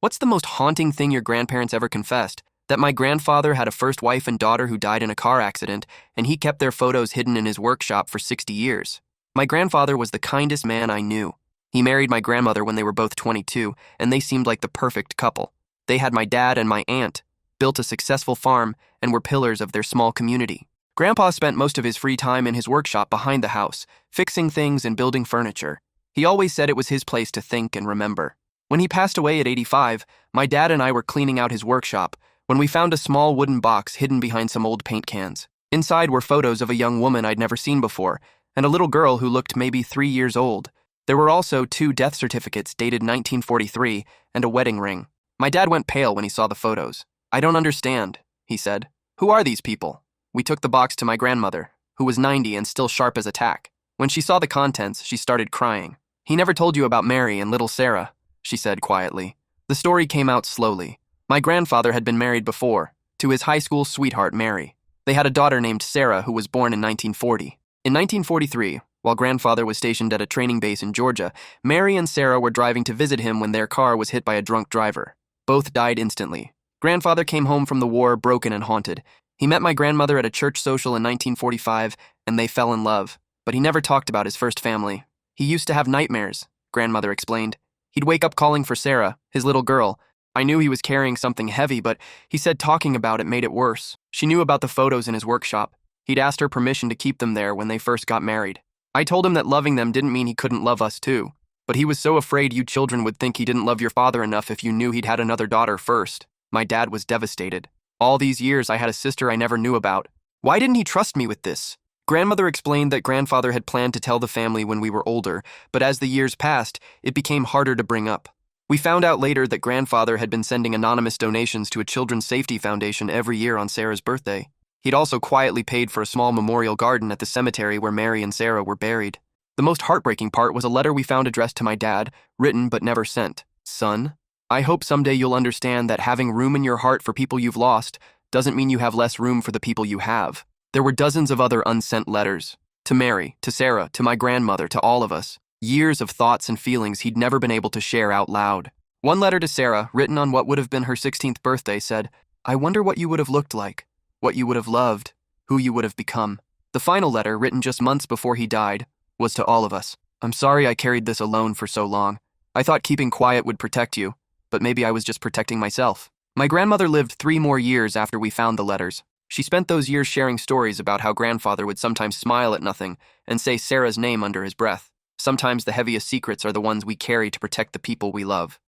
What's the most haunting thing your grandparents ever confessed? That my grandfather had a first wife and daughter who died in a car accident, and he kept their photos hidden in his workshop for 60 years. My grandfather was the kindest man I knew. He married my grandmother when they were both 22, and they seemed like the perfect couple. They had my dad and my aunt, built a successful farm, and were pillars of their small community. Grandpa spent most of his free time in his workshop behind the house, fixing things and building furniture. He always said it was his place to think and remember. When he passed away at 85, my dad and I were cleaning out his workshop when we found a small wooden box hidden behind some old paint cans. Inside were photos of a young woman I'd never seen before, and a little girl who looked maybe 3 years old. There were also 2 death certificates dated 1943 and a wedding ring. My dad went pale when he saw the photos. "I don't understand," he said. "Who are these people?" We took the box to my grandmother, who was 90 and still sharp as a tack. When she saw the contents, she started crying. "He never told you about Mary and little Sarah," she said quietly. The story came out slowly. My grandfather had been married before, to his high school sweetheart, Mary. They had a daughter named Sarah who was born in 1940. In 1943, while grandfather was stationed at a training base in Georgia, Mary and Sarah were driving to visit him when their car was hit by a drunk driver. Both died instantly. Grandfather came home from the war broken and haunted. He met my grandmother at a church social in 1945, and they fell in love. But he never talked about his first family. "He used to have nightmares," grandmother explained. "He'd wake up calling for Sarah, his little girl. I knew he was carrying something heavy, but he said talking about it made it worse. She knew about the photos in his workshop. He'd asked her permission to keep them there when they first got married. I told him that loving them didn't mean he couldn't love us too. But he was so afraid you children would think he didn't love your father enough if you knew he'd had another daughter first." My dad was devastated. "All these years I had a sister I never knew about. Why didn't he trust me with this?" Grandmother explained that grandfather had planned to tell the family when we were older, but as the years passed, it became harder to bring up. We found out later that grandfather had been sending anonymous donations to a children's safety foundation every year on Sarah's birthday. He'd also quietly paid for a small memorial garden at the cemetery where Mary and Sarah were buried. The most heartbreaking part was a letter we found addressed to my dad, written but never sent. "Son, I hope someday you'll understand that having room in your heart for people you've lost doesn't mean you have less room for the people you have." There were dozens of other unsent letters. To Mary, to Sarah, to my grandmother, to all of us. Years of thoughts and feelings he'd never been able to share out loud. One letter to Sarah, written on what would have been her 16th birthday, said, "I wonder what you would have looked like, what you would have loved, who you would have become." The final letter, written just months before he died, was to all of us. "I'm sorry I carried this alone for so long. I thought keeping quiet would protect you, but maybe I was just protecting myself." My grandmother lived 3 more years after we found the letters. She spent those years sharing stories about how grandfather would sometimes smile at nothing and say Sarah's name under his breath. Sometimes the heaviest secrets are the ones we carry to protect the people we love.